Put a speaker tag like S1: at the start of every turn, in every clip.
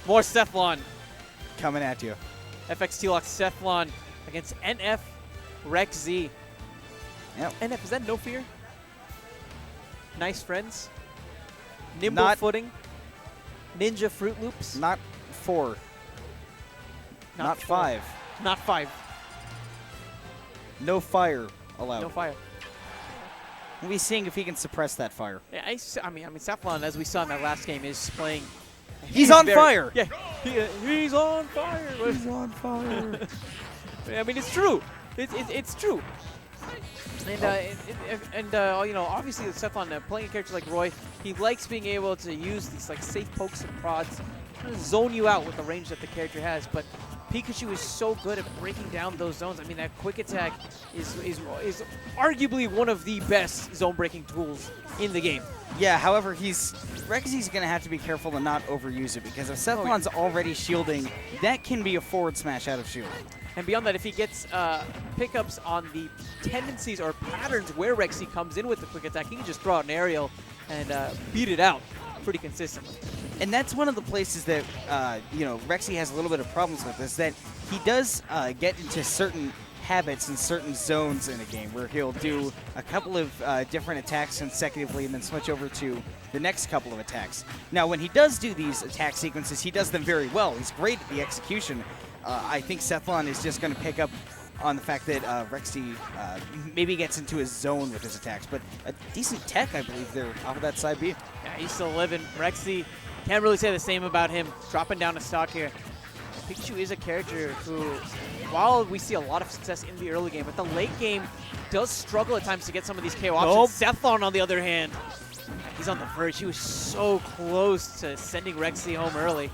S1: More Sethlon.
S2: Coming at you.
S1: FX TLOC Sethlon against NF ReQzee.
S2: Yep.
S1: NF, is that no fear? Nice friends. Nimble footing. Ninja Fruit Loops.
S2: Not 4. Not 5.
S1: Not 5.
S2: No fire allowed.
S1: No fire.
S2: We'll be seeing if he can suppress that fire.
S1: Yeah, I mean, Sethlon, as we saw in that last game, is playing.
S2: He's on fire.
S1: Yeah, he's on fire.
S2: He's on fire.
S1: I mean, it's true. It's true. And you know, obviously with Sethlon playing a character like Roy, he likes being able to use these like safe pokes and prods, kind of zone you out with the range that the character has. But Pikachu is so good at breaking down those zones. I mean, that quick attack is arguably one of the best zone breaking tools in the game.
S2: Yeah, however, ReQzee's going to have to be careful to not overuse it, because if Sethlon's already shielding, that can be a forward smash out of shield.
S1: And beyond that, if he gets pickups on the tendencies or patterns where ReQzee comes in with the quick attack, he can just throw out an aerial and beat it out pretty consistently.
S2: And that's one of the places that, you know, ReQzee has a little bit of problems with, is that he does get into certain habits in certain zones in a game where he'll do a couple of different attacks consecutively and then switch over to the next couple of attacks. Now, when he does do these attack sequences, he does them very well. He's great at the execution. I think Sethlon is just going to pick up on the fact that ReQzee maybe gets into his zone with his attacks, but a decent tech, I believe, there off of that side B.
S1: Yeah, he's still living. ReQzee, can't really say the same about him. Dropping down a stock here. Pikachu is a character who, while we see a lot of success in the early game, but the late game does struggle at times to get some of these KO options. Sethlon, on the other hand, he's on the verge. He was so close to sending ReQzee home early.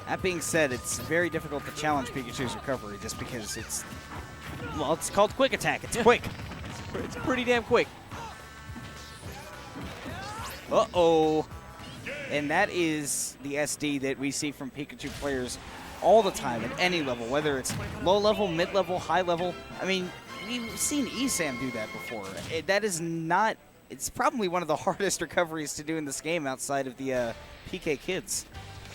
S2: That being said, it's very difficult to challenge Pikachu's recovery just because it's, well, it's called quick attack. It's quick.
S1: It's pretty damn quick.
S2: Uh-oh. And that is the SD that we see from Pikachu players all the time at any level, whether it's low level, mid level, high level. I mean, we've seen ESAM do that before. That is not, it's probably one of the hardest recoveries to do in this game outside of the PK Kids.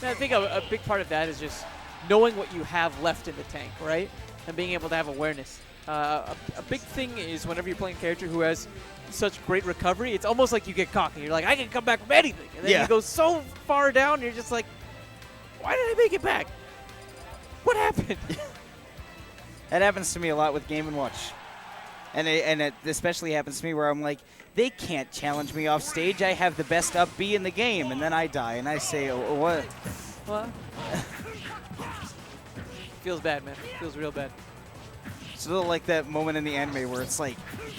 S1: I think a big part of that is just knowing what you have left in the tank, right? And being able to have awareness. A big thing is whenever you're playing a character who has such great recovery, it's almost like you get cocky. You're like, I can come back from anything. And then you go so far down, you're just like, why did I make it back? What happened?
S2: That happens to me a lot with Game & Watch. And it especially happens to me where I'm like, they can't challenge me off stage. I have the best up B in the game. And then I die, and I say, oh, what?
S1: What? Feels bad, man. Feels real bad.
S2: It's a little like that moment in the anime where it's like,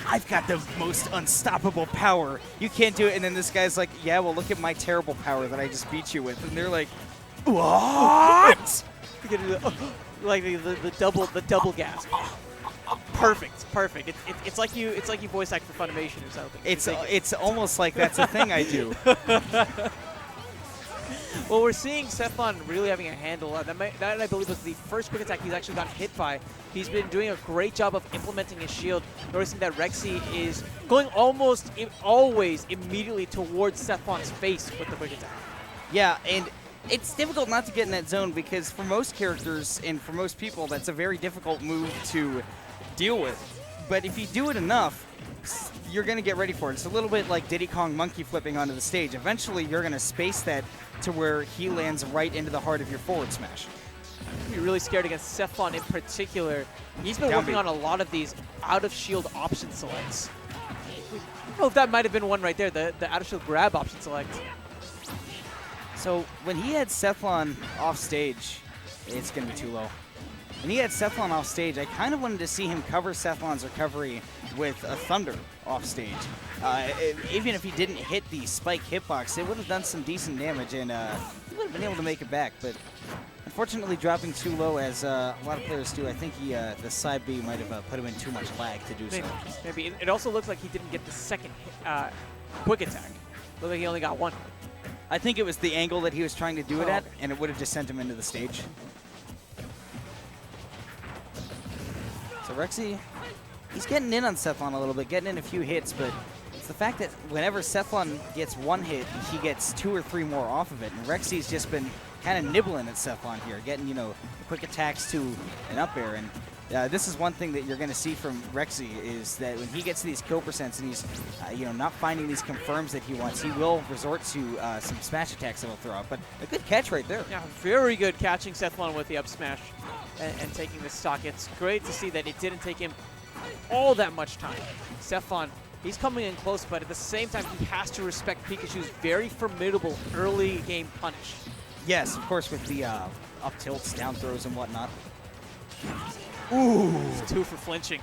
S2: I've got the most unstoppable power. You can't do it. And then this guy's like, yeah, well, look at my terrible power that I just beat you with. And they're like, what?
S1: Like the double gasp. Perfect. It's like you voice act for Funimation or something.
S2: It's almost like that's a thing I do.
S1: Well, we're seeing Sethlon really having a handle. That I believe was the first quick attack he's actually gotten hit by. He's been doing a great job of implementing his shield. Noticing that ReQzee is going almost always immediately towards Sethlon's face with the quick attack.
S2: Yeah, and it's difficult not to get in that zone because for most characters and for most people, that's a very difficult move to deal with. But if you do it enough, you're going to get ready for it. It's a little bit like Diddy Kong monkey flipping onto the stage. Eventually, you're going to space that to where he lands right into the heart of your forward smash.
S1: You're really scared against Sethlon in particular. He's been working on a lot of these out-of-shield option selects. I don't know if that might have been one right there, the out-of-shield grab option select.
S2: So when he had Sethlon off stage, it's going to be too low. When he had Sethlon off stage, I kind of wanted to see him cover Sethlon's recovery with a Thunder off stage. Even if he didn't hit the spike hitbox, it would have done some decent damage, and he would have been able to make it back. But unfortunately, dropping too low, as a lot of players do, I think the side B might have put him in too much lag to do so.
S1: Maybe. It also looks like he didn't get the second quick attack. Looked like he only got one.
S2: I think it was the angle that he was trying to do it at, and it would have just sent him into the stage. So ReQzee, he's getting in on Sethlon a little bit, getting in a few hits, but it's the fact that whenever Sethlon gets one hit, he gets 2 or 3 more off of it. And ReQzee's just been kind of nibbling at Sethlon here, getting, you know, quick attacks to an up air. And this is one thing that you're going to see from ReQzee is that when he gets to these kill percents and he's, you know, not finding these confirms that he wants, he will resort to some smash attacks that he'll throw out. But a good catch right there.
S1: Yeah, very good catching Sethlon with the up smash and taking the stock. It's great to see that it didn't take him all that much time. Sethlon, he's coming in close, but at the same time, he has to respect Pikachu's very formidable early game punish.
S2: Yes, of course, with the up tilts, down throws, and whatnot. Ooh.
S1: It's 2 for flinching.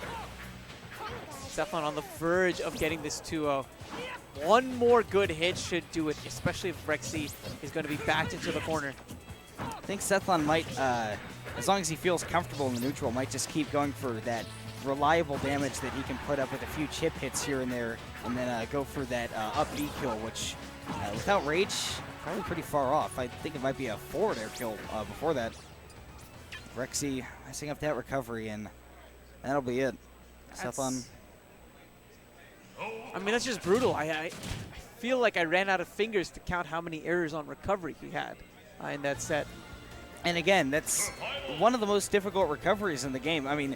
S1: Sethlon on the verge of getting this 2-0. One more good hit should do it, especially if ReQzee is going to be backed into the corner.
S2: I think Sethlon might, as long as he feels comfortable in the neutral, might just keep going for that reliable damage that he can put up with a few chip hits here and there, and then go for that up B kill, which without rage, probably pretty far off. I think it might be a forward air kill before that. ReQzee messing up that recovery, and that'll be it. Sethlon.
S1: I mean, that's just brutal. I feel like I ran out of fingers to count how many errors on recovery he had in that set.
S2: And again, that's one of the most difficult recoveries in the game. I mean,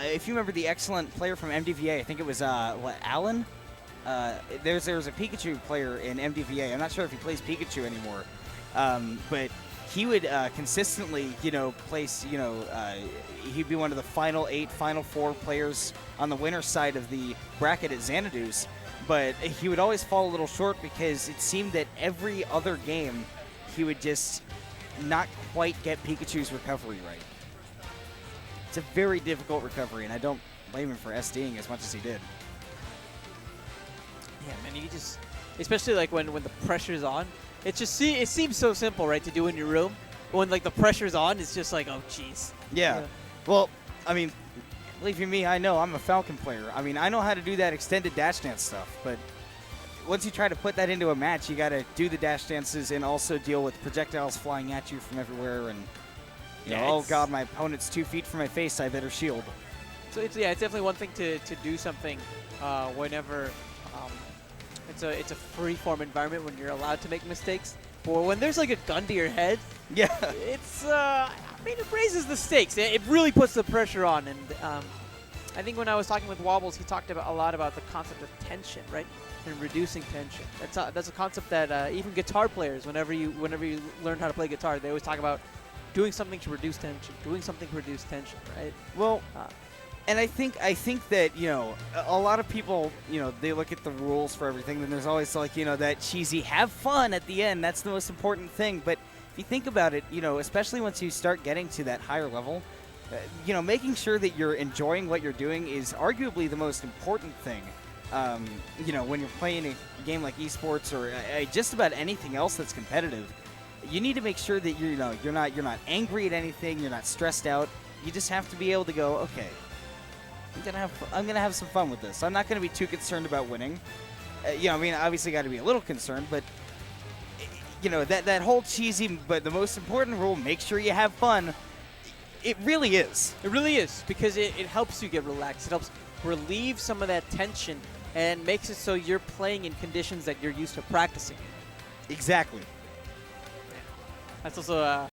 S2: if you remember the excellent player from MDVA, I think it was, Alan? There's a Pikachu player in MDVA. I'm not sure if he plays Pikachu anymore. But he would consistently, you know, place, you know, he'd be one of the final 8, final 4 players on the winner's side of the bracket at Xanadu's. But he would always fall a little short because it seemed that every other game he would just not quite get Pikachu's recovery right. It's a very difficult recovery, and I don't blame him for SDing as much as he did.
S1: Yeah, man, you just, especially like when the pressure's on, it seems so simple, right, to do in your room. But when like the pressure's on, it's just like, oh, jeez.
S2: Yeah. Well, I mean, believe you me, I know I'm a Falcon player. I mean, I know how to do that extended dash dance stuff, but once you try to put that into a match, you got to do the dash dances and also deal with projectiles flying at you from everywhere. And you know, oh god, my opponent's 2 feet from my face. I better shield.
S1: So it's definitely one thing to do something whenever it's a free-form environment when you're allowed to make mistakes. But when there's like a gun to your head,
S2: yeah,
S1: it's I mean, it raises the stakes. It really puts the pressure on. And I think when I was talking with Wobbles, he talked a lot about the concept of tension, right? And reducing tension. That's a concept that even guitar players, whenever you learn how to play guitar, they always talk about doing something to reduce tension, doing something to reduce tension, right?
S2: Well, and I think that, you know, a lot of people, you know, they look at the rules for everything, and there's always like, you know, that cheesy have fun at the end. That's the most important thing. But if you think about it, you know, especially once you start getting to that higher level, you know, making sure that you're enjoying what you're doing is arguably the most important thing. You know, when you're playing a game like esports or just about anything else that's competitive, you need to make sure that you're not angry at anything, you're not stressed out. You just have to be able to go, okay, I'm gonna have some fun with this. I'm not gonna be too concerned about winning. You know, I mean, obviously got to be a little concerned, but you know, that whole cheesy but the most important rule: make sure you have fun. It really is.
S1: It really is, because it helps you get relaxed. It helps relieve some of that tension and makes it so you're playing in conditions that you're used to practicing.
S2: Exactly.
S1: That's also